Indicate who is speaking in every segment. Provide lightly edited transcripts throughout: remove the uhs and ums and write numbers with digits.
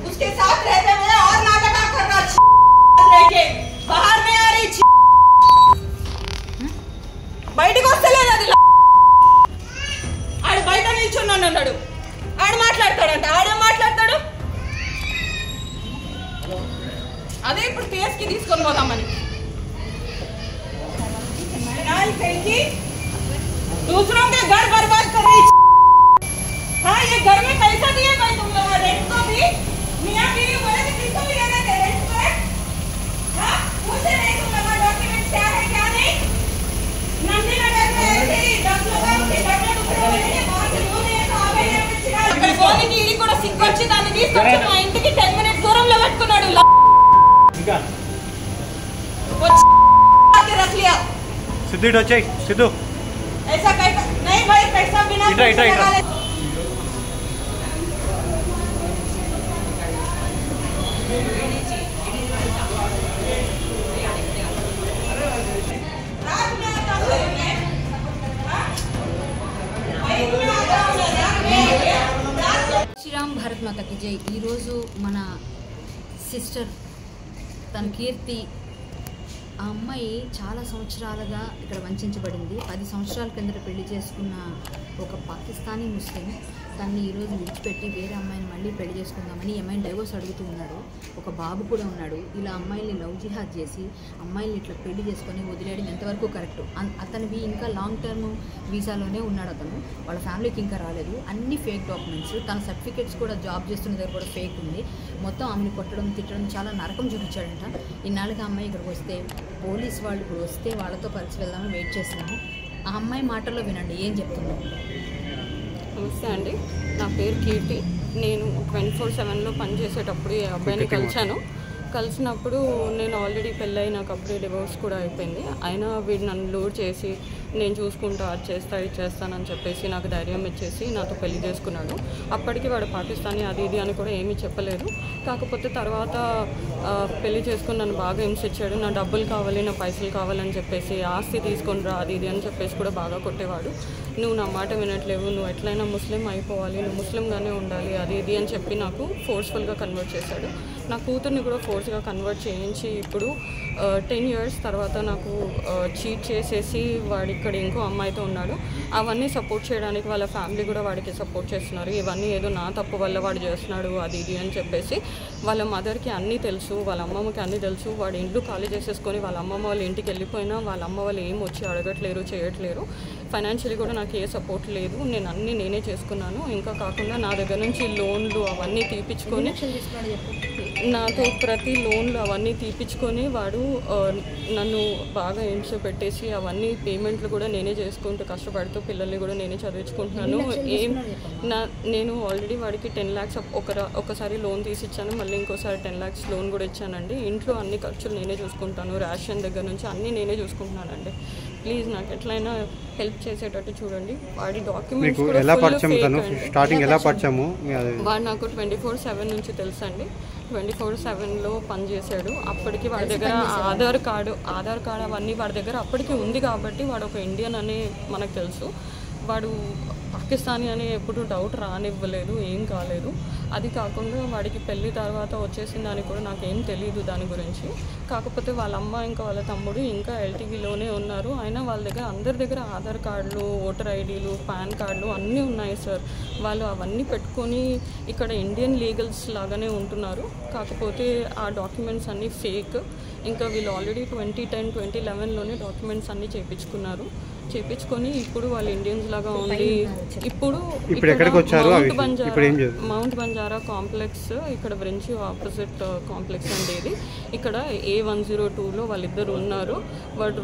Speaker 1: उसके साथ रहते हुए और नाटक कर रहा लेके बाहर में आ रही బయటికి వస్తలేదు ఆడు బయట నిల్చున్నాను అన్నాడు ఆడు మాట్లాడతాడంట ఆడే మాట్లాడతాడు అదే ఇప్పుడు కేసుకి తీసుకొని పోదామని दूसरों के घर बर्बाद कर रही हाँ ये घर में पैसा दिए भाई तुम लोग रेंट को भी मियाँ बीवी बोले तो किसको भी देना थे रेंट पे हाँ मुझे नहीं तुम लोग डॉक्यूमेंट क्या है क्या नहीं नंदी नगर में ऐसे ही 10 लोगों के बटन टुकड़े हुए हैं वहाँ से लोग ये तो आ गए हैं पिछड़ा अगर बोली कि इरी कोड़ा सिक्कोच्ची दानी दी सबसे మా ఇంటికి 10 मिनट దూరంలో పెట్టుకున్నాడు ఇంకా वो के रख लिया
Speaker 2: सिद्धू इधर चेक सिद्धू
Speaker 1: ऐसा नहीं भाई पैसा बिना
Speaker 2: इधर
Speaker 3: శ్రీరామ్ భారత్ మాతకి జై। ఈరోజు మన సిస్టర్ తన కీర్తి ఆ అమ్మాయి చాలా సంవత్సరాలుగా ఇక్కడ వంచబడింది। 10 సంవత్సరాల కిందట పెళ్లి చేసుకున్న ఒక పాకిస్తానీ ముస్లిం తన్ని ఈరోజు విడిచిపెట్టి వేరే అమ్మాయిని మళ్ళీ పెళ్లి చేసుకుందామని అమ్మాయిని డైవోర్స్ అడుగుతూ ఉన్నాడు। ఒక బాబు కూడా ఉన్నాడు। ఇలా అమ్మాయిని లవ్ జిహాద్ చేసి అమ్మాయిని ఇట్లా పెళ్లి చేసుకొని వదిలేయడం ఎంతవరకు కరెక్ట్? అతనివి ఇంకా లాంగ్ టర్మ్ వీసాలోనే ఉన్నాడు అతను, వాళ్ళ ఫ్యామిలీకి ఇంకా రాలేదు। అన్ని ఫేక్ డాక్యుమెంట్స్, తన సర్టిఫికేట్స్ కూడా జాబ్ చేస్తున్న దగ్గర కూడా ఫేక్ ఉంది। మొత్తం ఆమెను కొట్టడం తిట్టడం చాలా నరకం చూపించాడంట। ఇన్నాళ్ళకి అమ్మాయి ఇక్కడికి వస్తే పోలీస్ వాళ్ళు ఇప్పుడు వస్తే వాళ్ళతో కలిసి వెళ్దామని వెయిట్ చేస్తున్నాము। ఆ అమ్మాయి మాటల్లో వినండి ఏం చెప్తున్నాం।
Speaker 4: నమస్తే అండి, నా పేరు కీర్తి। నేను 24/7లో పనిచేసేటప్పుడు ఈ అబ్బాయిని కలిసినప్పుడు నేను ఆల్రెడీ పెళ్ళై నాకు అప్పుడే డివోర్స్ కూడా అయిపోయింది। అయినా వీడు నన్ను లోడ్ చేసి నేను చూసుకుంటా అది చేస్తా ఇది చేస్తానని చెప్పేసి నాకు ధైర్యం ఇచ్చేసి నాతో పెళ్లి చేసుకున్నాడు। అప్పటికి వాడు పాకిస్తానీ అది ఇది అని కూడా ఏమీ చెప్పలేదు। కాకపోతే తర్వాత పెళ్లి చేసుకుని నన్ను బాగా హింసించాడు। నా డబ్బులు కావాలి, నా పైసలు కావాలని చెప్పేసి ఆస్తి తీసుకొని రా అది ఇది అని చెప్పేసి కూడా బాగా కొట్టేవాడు। నువ్వు నా మాట వినట్లేవు, నువ్వు ఎట్లయినా ముస్లిం అయిపోవాలి, నువ్వు ముస్లింగానే ఉండాలి అది ఇది అని చెప్పి నాకు ఫోర్స్ఫుల్గా కన్వర్ట్ చేశాడు। నా కూతుర్ని కూడా ఫోర్స్గా కన్వర్ట్ చేయించి ఇప్పుడు 10 years తర్వాత నాకు చీట్ చేసేసి వాడు ఇక్కడ ఇంకో అమ్మాయితో ఉన్నాడు। అవన్నీ సపోర్ట్ చేయడానికి వాళ్ళ ఫ్యామిలీ కూడా వాడికి సపోర్ట్ చేస్తున్నారు। ఇవన్నీ ఏదో నా తప్పు వల్ల వాడు చేస్తున్నాడు అది ఇది అని చెప్పేసి వాళ్ళ మదర్కి అన్నీ తెలుసు, వాళ్ళ అమ్మమ్మకి అన్నీ తెలుసు। వాడు ఇంట్లో ఖాళీ చేసేసుకొని వాళ్ళ అమ్మమ్మ వాళ్ళ ఇంటికి వెళ్ళిపోయినా వాళ్ళ అమ్మ వాళ్ళు ఏం వచ్చి అడగట్లేరు చేయట్లేరు। ఫైనాన్షియలీ కూడా నాకు ఏ సపోర్ట్ లేదు, నేను అన్నీ నేనే చేసుకున్నాను। ఇంకా కాకుండా నా దగ్గర నుంచి లోన్లు అవన్నీ తీపించుకొని నాతో ప్రతి లోన్లు అవన్నీ తీపించుకొని వాడు నన్ను బాగా హింస పెట్టేసి అవన్నీ పేమెంట్లు కూడా నేనే చేసుకుంటూ కష్టపడుతూ పిల్లల్ని కూడా నేనే చదివించుకుంటున్నాను। నేను ఆల్రెడీ వాడికి 10 lakhs ఒకసారి లోన్ తీసి ఇచ్చాను, మళ్ళీ ఇంకోసారి 10 lakhs లోన్ కూడా ఇచ్చానండి। ఇంట్లో అన్ని ఖర్చులు నేనే చూసుకుంటాను, రేషన్ దగ్గర నుంచి అన్నీ నేనే చూసుకుంటున్నానండి। ప్లీజ్ నాకు ఎట్లయినా హెల్ప్ చేసేటట్టు చూడండి। వాడి డాక్యుమెంట్స్ కూడా వాడు నాకు 24/7 నుంచి తెలుసండి, 24/7లో పనిచేశాడు। అప్పటికి వాడి దగ్గర ఆధార్ కార్డు అవన్నీ వాడి దగ్గర అప్పటికి ఉంది కాబట్టి వాడు ఒక ఇండియన్ అని మనకు తెలుసు। వాడు పాకిస్తానీ అని ఎప్పుడు డౌట్ రానివ్వలేదు, ఏం కాలేదు। అది కాకుండా వాడికి పెళ్ళి తర్వాత వచ్చేసిన దానికి కూడా నాకేం తెలియదు దాని గురించి। కాకపోతే వాళ్ళ అమ్మ ఇంకా వాళ్ళ తమ్ముడు ఇంకా ఎల్టీవీలోనే ఉన్నారు। అయినా వాళ్ళ దగ్గర అందరి దగ్గర ఆధార్ కార్డులు, ఓటర్ ఐడీలు, పాన్ కార్డులు అన్నీ ఉన్నాయి సార్। వాళ్ళు అవన్నీ పెట్టుకొని ఇక్కడ ఇండియన్ లీగల్స్ లాగానే ఉంటున్నారు। కాకపోతే ఆ డాక్యుమెంట్స్ అన్నీ ఫేక్। ఇంకా వీళ్ళు ఆల్రెడీ 2010, 2011లోనే డాక్యుమెంట్స్ అన్నీ చేపించుకొని ఇప్పుడు వాళ్ళు ఇండియన్స్ లాగా ఉంది। ఇప్పుడు మౌంట్ బంజారా కాంప్లెక్స్ ఇక్కడ బ్రెంచి ఆపోజిట్ కాంప్లెక్స్ అండి ఇది। ఇక్కడ A102లో వాళ్ళిద్దరు ఉన్నారు। వాడు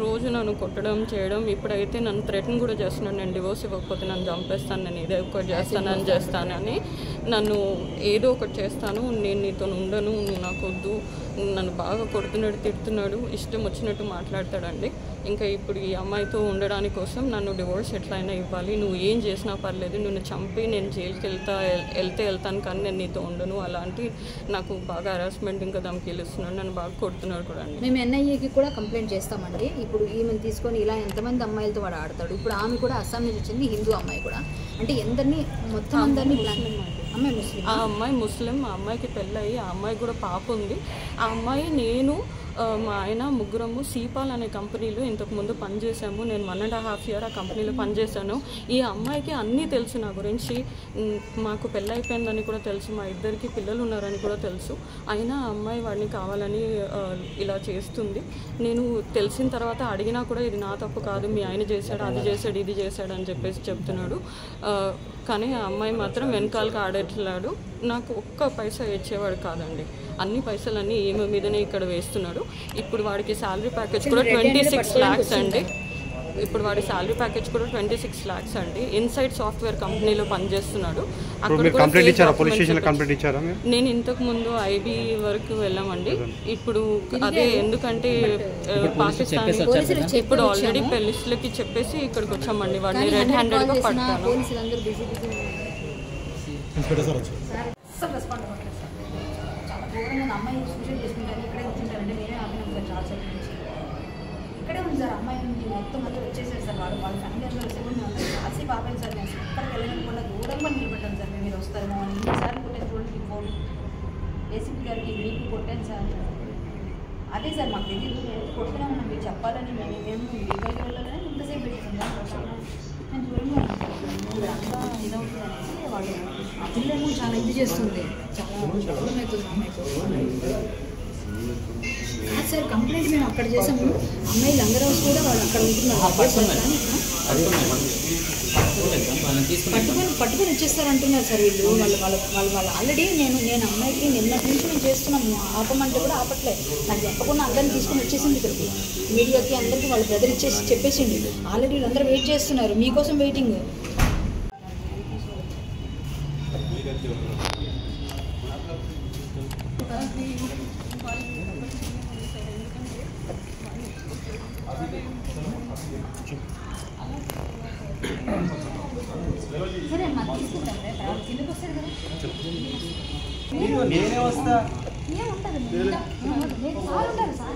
Speaker 4: రోజు నన్ను కొట్టడం చేయడం, ఇప్పుడైతే నన్ను థ్రెటన్ కూడా చేస్తున్నాను, నేను డివోర్స్ ఇవ్వకపోతే నన్ను చంపేస్తాను, నేను ఏదో ఒకటి చేస్తానని నన్ను ఏదో ఒకటి చేస్తాను, నేను నీతో ఉండను, నువ్వు నాకు వద్దు, నన్ను బాగా కొడుతున్నాడు, తిడుతున్నాడు, ఇష్టం వచ్చినట్టు మాట్లాడతాడండి। ఇంకా ఇప్పుడు ఈ అమ్మాయి అమ్మాయితో ఉండడానికి కోసం నన్ను డివోర్స్ ఎట్లయినా ఇవ్వాలి, నువ్వు ఏం చేసినా పర్లేదు, నిన్ను చంపి నేను జైలుకి వెళ్తాను కానీ నేను నీతో ఉండను, అలాంటి నాకు బాగా హరాస్మెంట్ ఇంకా ధమ్కీలు ఇస్తున్నాడు, నన్ను బాగా కొడుతున్నాడు కూడా అండి.
Speaker 3: మేము ఎన్ఐఏకి కూడా కంప్లైంట్ చేస్తామండి. ఇప్పుడు ఈమెను తీసుకొని ఇలా ఎంతమంది అమ్మాయిలతో వాడు ఆడతాడు. ఇప్పుడు ఆమె కూడా అస్సాం నుంచి వచ్చింది, హిందూ అమ్మాయి కూడా. అంటే మొత్తం అందరినీ అమ్మాయి ముస్లిం,
Speaker 4: ఆ అమ్మాయి ముస్లిం, ఆ అమ్మాయికి పెళ్ళయి ఆ అమ్మాయి కూడా పాప ఉంది. ఆ అమ్మాయి నేను మా ఆయన ముగ్గురము సీపాల్ అనే కంపెనీలో ఇంతకుముందు పనిచేసాము. నేను 1.5 years ఆ కంపెనీలో పనిచేశాను. ఈ అమ్మాయికి అన్నీ తెలుసు నా గురించి, మాకు పెళ్ళి అయిపోయిందని కూడా తెలుసు, మా ఇద్దరికి పిల్లలు ఉన్నారని కూడా తెలుసు. అయినా ఆ అమ్మాయి వాడిని కావాలని ఇలా చేస్తుంది. నేను తెలిసిన తర్వాత అడిగినా కూడా ఇది నా తప్పు కాదు, మీ ఆయన చేశాడు, అది చేశాడు, ఇది చేశాడు అని చెప్పేసి చెప్తున్నాడు. కానీ ఆ అమ్మాయి మాత్రం వెనకాలకు ఆడేట్లాడు. నాకు ఒక్క పైసా ఇచ్చేవాడు కాదండి, అన్ని పైసలన్నీ ఈమె మీదనే ఇక్కడ వేస్తున్నాడు. ఇప్పుడు వాడికి శాలరీ ప్యాకేజ్ కూడా 26 lakhs అండి. ఇప్పుడు వాడి శాలరీ ప్యాకేజ్ కూడా 26 lakhs అండి. ఇన్సైడ్ సాఫ్ట్వేర్ కంపెనీలో పనిచేస్తున్నాడు. నేను ఇంతకు ముందు ఐబీ వరకు వెళ్ళామండి. ఇప్పుడు అదే ఎందుకంటే పాకిస్తాన్ ఇప్పుడు ఆల్రెడీ పెళ్లిస్లకి చెప్పేసి ఇక్కడికి వచ్చామండి. వాడిని రెడ్ హ్యాండెడ్గా పట్టాను.
Speaker 3: అమ్మాయి సూసైడ్ చేసుకుంటారు, ఇక్కడే కూర్చుంటారంటే నేనే ఆపినాం సార్ చాలా సేపు నుంచి. ఇక్కడే ఉంది సార్ అమ్మాయి, మొత్తం అంతా వచ్చేసారు సార్. వాళ్ళ ఫ్యామిలీ అందరూ వచ్చే కూడా మేము కాసేపు ఆపాను సార్. మేము ఎక్కడికి వెళ్ళకుండా దూరంగా నిలబెట్టాను సార్. మేము మీరు వస్తారేమో అని ఎన్నిసార్లు కొట్టాను చూడండి. ఫోన్ ఏసీపీ గారికి మీకు కొట్టాను సార్. అదే సార్ మాకు తెలియదు, కొడుతున్నాము మీరు చెప్పాలని మేము లీగల్గా వెళ్ళాలని ఇంతసేపు పెట్టాం సార్. నేను దూరంగా అంతా ఇదవుతుంది అనేసి వాళ్ళు ఆ పిల్లలు చాలా ఇది చేస్తుంది, చాలా ప్రాబ్లం అవుతుంది అమ్మాయితో. సార్ కంప్లైంట్ మేము అక్కడ చేసాము. అమ్మాయి లంగరౌస్ కూడా వాళ్ళు అక్కడ ఉంటున్నారు, పట్టుకొని వచ్చేస్తారు అంటున్నారు సార్ వీళ్ళు. వాళ్ళు ఆల్రెడీ నేను అమ్మాయికి నిన్నటి నుంచి మేము చేస్తున్నాము, ఆపమంటే కూడా ఆపట్లేదు. నాకు చెప్పకుండా అందరిని తీసుకొని వచ్చేసింది ఇక్కడికి, మీడియాకి అందరికీ వాళ్ళ బ్రదర్ చెప్పేసింది. ఆల్రెడీ వీళ్ళందరూ వెయిట్ చేస్తున్నారు, మీకోసం వెయిటింగ్. సరే మాకు తీసుకుంటాం కిందకి వస్తారు కదా,
Speaker 2: నేనే వస్తా.
Speaker 3: ఏముంటుంది సార్ ఉంటారు సార్,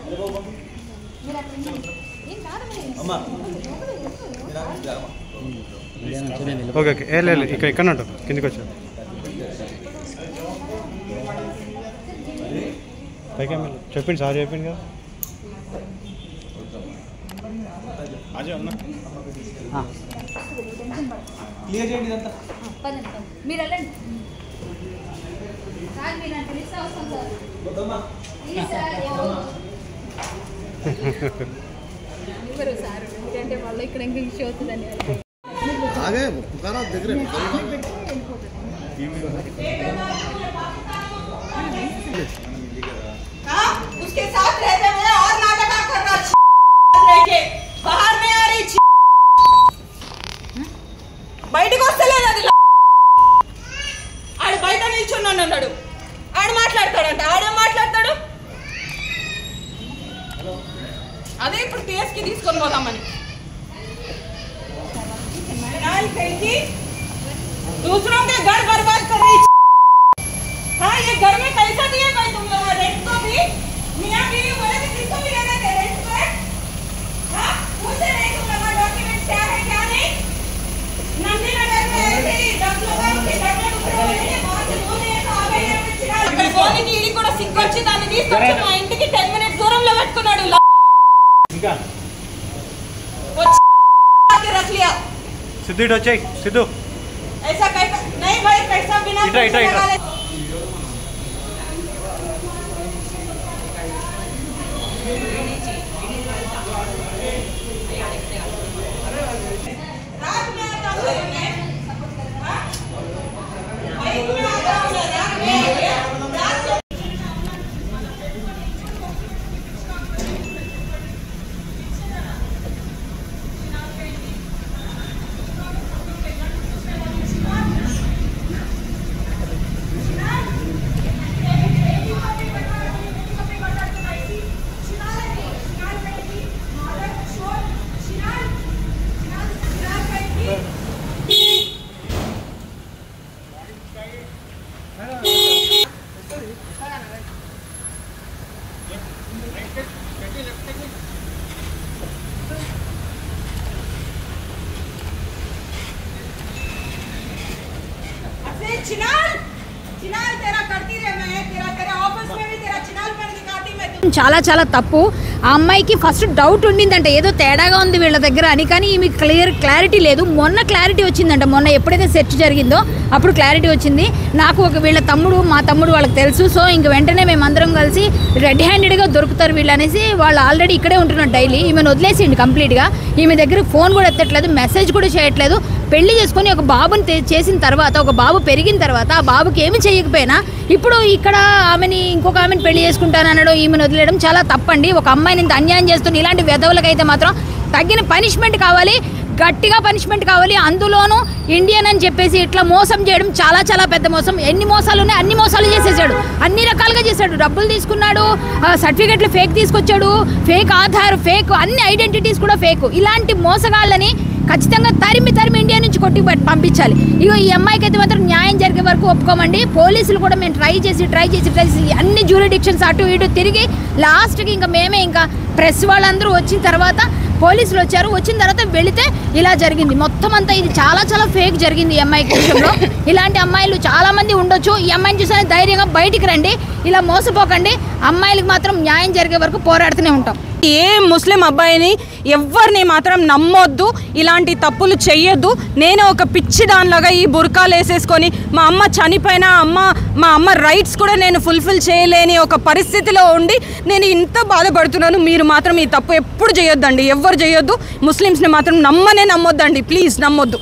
Speaker 3: మీరు అక్కడ ఏం కాదు.
Speaker 2: ఓకే ఓకే, లేదు ఇక్కడ ఉంటాం, కిందికి వచ్చాను. పైకి చెప్పింది సార్, చెప్పింది కదా. క్లియర్ చేయండి ఇదంతా.
Speaker 3: మీరు వెళ్ళండి సార్, మీరు అంటే మిస్ అవసరం సార్. ఇవ్వరు సార్, ఎందుకంటే వాళ్ళు ఇక్కడ ఇంకా ఇష్యూ అవుతుందని.
Speaker 1: उसके साथ रहते हुए और नाटक कर रहा है, बाहर नहीं आ रही, బయటకు వస్తలేదు. అది ఆడు బయట నిల్చున్నాను అన్నాడు, ఆడు మాట్లాడతాడంట. ఆడేం మాట్లాడతాడు? అదే ఇప్పుడు కేసుకి తీసుకొని పోదామని. दूसरों के घर बर्बाद कर रही। हाँ, ये घर में पैसा दिए भाई तुम लोग रेंट को भी, मियाँ बीवी बोले तो किसको भी लेना थे रेंट पे? हाँ, मुझसे नहीं तुम लोग डॉक्यूमेंट क्या है क्या नहीं। नंदी नगर में ऐसे ही 10 लोग के घर में दूसरे बोलेंगे वहाँ से दूर नहीं है तो आ गए हैं चिरा। ఇక్కడ పోనికి ఇది కూడా సిక్కొచ్చి దాన్ని తీసుకొచ్చి మా ఇంటికి 10 minutes దూరంలో పెట్టుకున్నాడు.
Speaker 2: ఇంకా
Speaker 1: వచ్చి रख लिया।
Speaker 2: सिद्धू इधर चेक सिद्धू
Speaker 1: ऐसा नहीं भाई, पैसा बिना चिनाल चिनाल तेरा करती रहे मैं तेरा ऑफिस में भी तेरा चिनाल बन के काटी मैं
Speaker 3: చాలా చాలా తప్పు. ఆ అమ్మాయికి ఫస్ట్ డౌట్ ఉండిందంట ఏదో తేడాగా ఉంది వీళ్ళ దగ్గర అని, కానీ ఈమె క్లారిటీ లేదు. మొన్న క్లారిటీ వచ్చిందంట, మొన్న ఎప్పుడైతే సెర్చ్ జరిగిందో అప్పుడు క్లారిటీ వచ్చింది. నాకు వీళ్ళ తమ్ముడు, మా తమ్ముడు వాళ్ళకి తెలుసు. సో ఇంక వెంటనే మేమందరం కలిసి రెడ్ హ్యాండెడ్గా దొరుకుతారు వీళ్ళు అనేసి, వాళ్ళు ఆల్రెడీ ఇక్కడే ఉంటున్నారు డైలీ. ఈమెను వదిలేసిండి కంప్లీట్గా. ఈమె దగ్గర ఫోన్ కూడా ఎత్తట్లేదు, మెసేజ్ కూడా చేయట్లేదు. పెళ్లి చేసుకొని ఒక బాబుని చేసిన తర్వాత, ఒక బాబు పెరిగిన తర్వాత ఆ బాబుకి ఏమి చేయకపోయినా ఇప్పుడు ఇక్కడ ఆమెని ఇంకొక ఆమెను పెళ్లి చేసుకుంటానన్నాడు, ఈమెను వదిలేయడం చాలా తప్పండి. ఒక అమ్మాయిని ఇంత అన్యాయం చేస్తున్న ఇలాంటి వెధవులకైతే మాత్రం తగిన పనిష్మెంట్ కావాలి, గట్టిగా పనిష్మెంట్ కావాలి. అందులోనూ ఇండియన్ అని చెప్పేసి ఇట్లా మోసం చేయడం చాలా చాలా పెద్ద మోసం. ఎన్ని మోసాలు ఉన్నాయి అన్ని మోసాలు చేసేసాడు, అన్ని రకాలుగా చేశాడు. డబ్బులు తీసుకున్నాడు, సర్టిఫికెట్లు ఫేక్ తీసుకొచ్చాడు, ఫేక్ ఆధార్ ఫేక్, అన్ని ఐడెంటిటీస్ కూడా ఫేక్. ఇలాంటి మోసగాళ్ళని ఖచ్చితంగా తరిమి ఇండియా నుంచి కొట్టి పంపించాలి. ఇగో ఈ అమ్మాయికి అయితే మాత్రం న్యాయం జరిగే వరకు ఒప్పుకోమండి. పోలీసులు కూడా మేము ట్రై చేసి అన్ని జ్యూరిడిక్షన్స్ అటు ఇటు తిరిగి లాస్ట్కి ఇంకా మేమే, ఇంకా ప్రెస్ వాళ్ళందరూ వచ్చిన తర్వాత పోలీసులు వచ్చారు. వచ్చిన తర్వాత వెళితే ఇలా జరిగింది. మొత్తం అంతా ఇది చాలా చాలా ఫేక్ జరిగింది ఈ అమ్మాయి విషయంలో. ఇలాంటి అమ్మాయిలు చాలా మంది ఉండొచ్చు. ఈ అమ్మాయిని చూసానే ధైర్యంగా బయటికి రండి, ఇలా మోసపోకండి. అమ్మాయిలకు మాత్రం న్యాయం జరిగే వరకు పోరాడుతూనే ఉంటాం.
Speaker 1: ఏ ముస్లిం అబ్బాయిని ఎవరిని మాత్రం నమ్మొద్దు, ఇలాంటి తప్పులు చెయ్యొద్దు. నేను ఒక పిచ్చి దానిలాగా ఈ బుర్కాలు వేసేసుకొని మా అమ్మ చనిపోయినా మా అమ్మ రైట్స్ కూడా నేను ఫుల్ఫిల్ చేయలేని ఒక పరిస్థితిలో ఉండి నేను ఇంత బాధపడుతున్నాను. మీరు మాత్రం ఈ తప్పు ఎప్పుడు చేయొద్దండి, ఎవ్వరు చేయొద్దు. ముస్లిమ్స్ని మాత్రం నమ్మొద్దండి, ప్లీజ్ నమ్మొద్దు.